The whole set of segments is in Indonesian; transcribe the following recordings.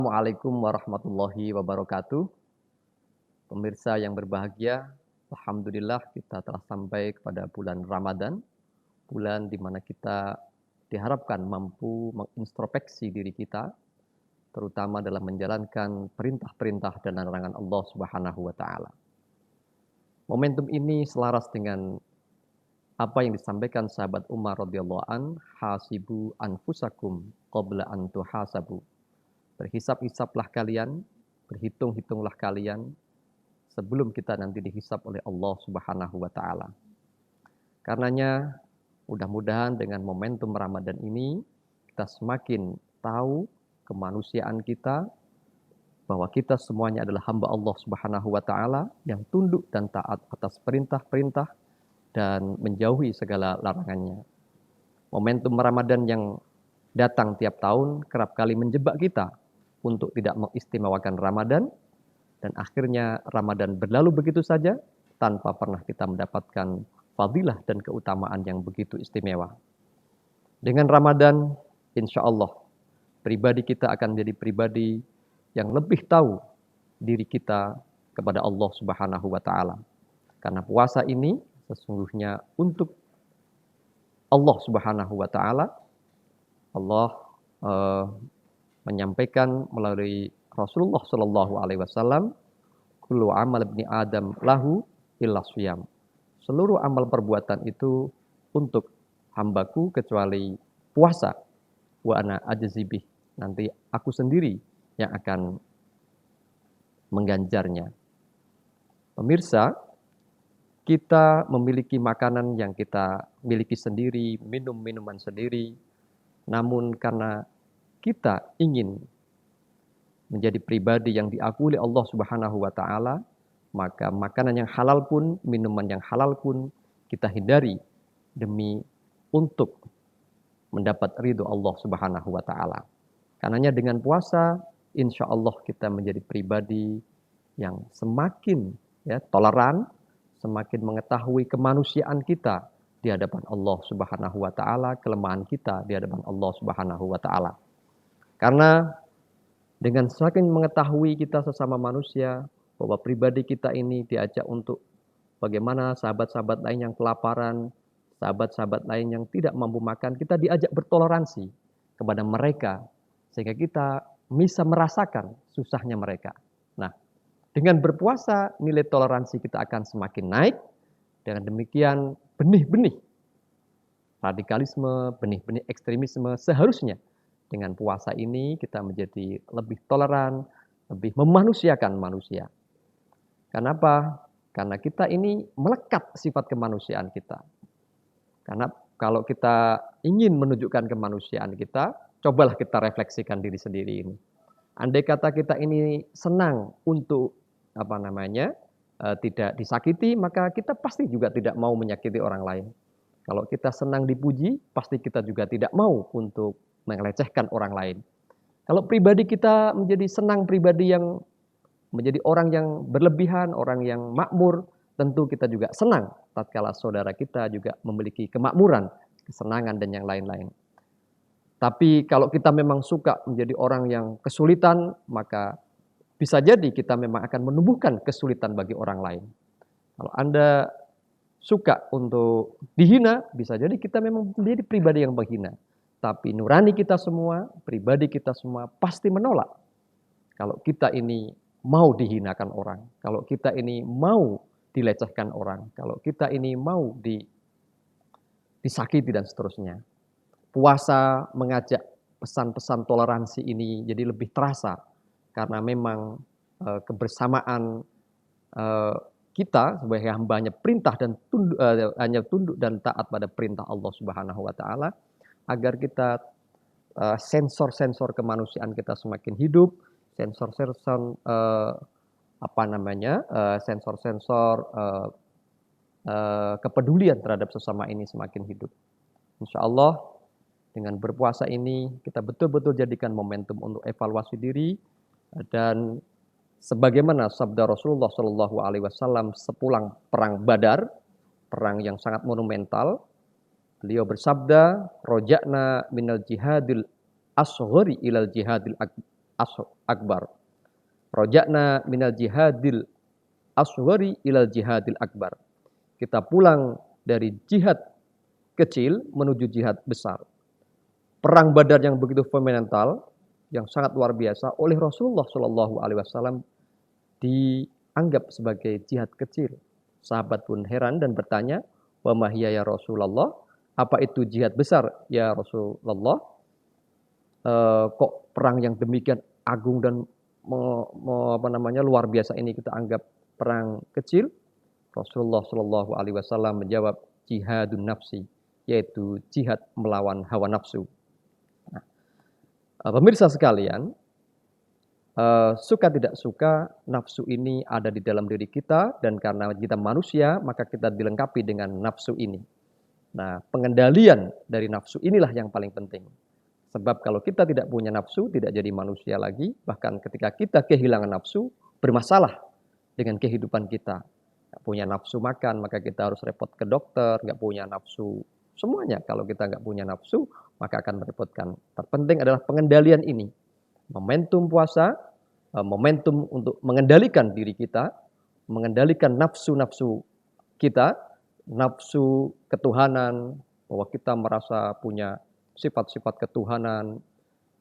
Assalamualaikum warahmatullahi wabarakatuh. Pemirsa yang berbahagia, alhamdulillah kita telah sampai kepada bulan Ramadan, bulan di mana kita diharapkan mampu mengintrospeksi diri kita, terutama dalam menjalankan perintah-perintah dan larangan Allah Subhanahu wa taala. Momentum ini selaras dengan apa yang disampaikan sahabat Umar radhiyallahu an, hasibu anfusakum qabla an tuhasabu. Berhisab-hisablah kalian, berhitung-hitunglah kalian sebelum kita nanti dihisab oleh Allah Subhanahu wa taala. Karenanya mudah-mudahan dengan momentum Ramadan ini kita semakin tahu kemanusiaan kita, bahwa kita semuanya adalah hamba Allah Subhanahu wa taala yang tunduk dan taat atas perintah-perintah dan menjauhi segala larangannya. Momentum Ramadan yang datang tiap tahun kerap kali menjebak kita untuk tidak mengistimewakan Ramadan, dan akhirnya Ramadan berlalu begitu saja tanpa pernah kita mendapatkan fadilah dan keutamaan yang begitu istimewa. Dengan Ramadan, insya Allah pribadi kita akan menjadi pribadi yang lebih tahu diri kita kepada Allah Subhanahu wa taala. Karena puasa ini sesungguhnya untuk Allah Subhanahu wa taala. Allah menyampaikan melalui Rasulullah Shallallahu alaihi wasallam, kullu amal ibni Adam lahu illa shiyam. Seluruh amal perbuatan itu untuk hambaku kecuali puasa. Wa ana ajzibih. Nanti aku sendiri yang akan mengganjarnya. Pemirsa, kita memiliki makanan yang kita miliki sendiri, minum minuman sendiri. Namun karena kita ingin menjadi pribadi yang diakui oleh Allah Subhanahu wa taala, maka makanan yang halal pun, minuman yang halal pun kita hindari demi untuk mendapat ridho Allah Subhanahu wa taala. Karenanya dengan puasa, insya Allah kita menjadi pribadi yang semakin toleran, semakin mengetahui kemanusiaan kita di hadapan Allah Subhanahu wa taala, kelemahan kita di hadapan Allah Subhanahu wa taala. Karena dengan semakin mengetahui kita sesama manusia, bahwa pribadi kita ini diajak untuk bagaimana sahabat-sahabat lain yang kelaparan, sahabat-sahabat lain yang tidak mampu makan, kita diajak bertoleransi kepada mereka, sehingga kita bisa merasakan susahnya mereka. Nah, dengan berpuasa, nilai toleransi kita akan semakin naik. Dengan demikian, benih-benih radikalisme, benih-benih ekstremisme seharusnya dengan puasa ini kita menjadi lebih toleran, lebih memanusiakan manusia. Kenapa? Karena kita ini melekat sifat kemanusiaan kita. Karena kalau kita ingin menunjukkan kemanusiaan kita, cobalah kita refleksikan diri sendiri ini. Andai kata kita ini senang untuk tidak disakiti, maka kita pasti juga tidak mau menyakiti orang lain. Kalau kita senang dipuji, pasti kita juga tidak mau untuk melecehkan orang lain. Kalau pribadi kita menjadi senang pribadi yang menjadi orang yang berlebihan, orang yang makmur, tentu kita juga senang tatkala saudara kita juga memiliki kemakmuran, kesenangan dan yang lain-lain. Tapi kalau kita memang suka menjadi orang yang kesulitan, maka bisa jadi kita memang akan menumbuhkan kesulitan bagi orang lain. Kalau Anda suka untuk dihina, bisa jadi kita memang menjadi pribadi yang menghina. Tapi nurani kita semua, pribadi kita semua pasti menolak. Kalau kita ini mau dihinakan orang, kalau kita ini mau dilecehkan orang, kalau kita ini mau disakiti dan seterusnya. Puasa mengajak pesan-pesan toleransi ini jadi lebih terasa. Karena memang kebersamaan kita sebagai hambanya perintah dan hanya tunduk dan taat pada perintah Allah Subhanahu wa taala, agar kita sensor-sensor kemanusiaan kita semakin hidup, sensor-sensor sensor-sensor kepedulian terhadap sesama ini semakin hidup. Insya Allah dengan berpuasa ini kita betul-betul jadikan momentum untuk evaluasi diri, dan sebagaimana sabda Rasulullah Shallallahu alaihi wasallam sepulang perang Badar, perang yang sangat monumental, beliau bersabda, "Roja'na minal jihadil asghari ilal jihadil akbar. Roja'na minal jihadil asghari ilal jihadil akbar. Kita pulang dari jihad kecil menuju jihad besar. Perang Badar yang begitu fundamental, yang sangat luar biasa oleh Rasulullah Shallallahu Alaihi Wasallam dianggap sebagai jihad kecil. Sahabat pun heran dan bertanya, wa mahya ya Rasulullah, apa itu jihad besar ya Rasulullah? Kok perang yang demikian agung dan luar biasa ini kita anggap perang kecil? Rasulullah Shallallahu Alaihi Wasallam menjawab, jihadun nafsi, yaitu jihad melawan hawa nafsu. Nah, pemirsa sekalian, suka tidak suka nafsu ini ada di dalam diri kita, dan karena kita manusia maka kita dilengkapi dengan nafsu ini. Nah, pengendalian dari nafsu inilah yang paling penting. Sebab kalau kita tidak punya nafsu, tidak jadi manusia lagi. Bahkan ketika kita kehilangan nafsu, bermasalah dengan kehidupan kita. Nggak punya nafsu makan, maka kita harus repot ke dokter. Nggak punya nafsu semuanya. Kalau kita nggak punya nafsu, maka akan merepotkan. Terpenting adalah pengendalian ini. Momentum puasa, momentum untuk mengendalikan diri kita, mengendalikan nafsu-nafsu kita, nafsu ketuhanan, bahwa kita merasa punya sifat-sifat ketuhanan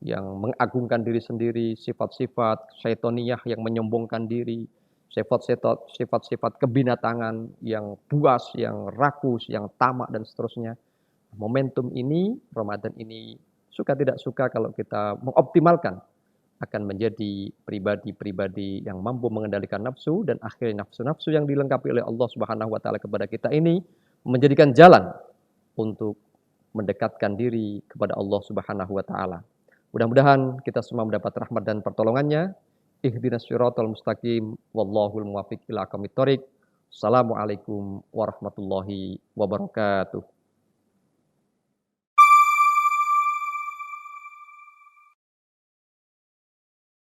yang mengagungkan diri sendiri, sifat-sifat syaitoniyah yang menyombongkan diri, sifat-sifat kebinatangan yang buas, yang rakus, yang tamak dan seterusnya. Momentum ini, Ramadan ini, suka tidak suka kalau kita mengoptimalkan, akan menjadi pribadi-pribadi yang mampu mengendalikan nafsu, dan akhirnya nafsu-nafsu yang dilengkapi oleh Allah Subhanahu wa taala kepada kita ini menjadikan jalan untuk mendekatkan diri kepada Allah Subhanahu wa taala. Mudah-mudahan kita semua mendapat rahmat dan pertolongannya. Ihdinas siratal mustaqim, wallahul muwaffiq ila aqwamit thoriq. Assalamualaikum warahmatullahi wabarakatuh.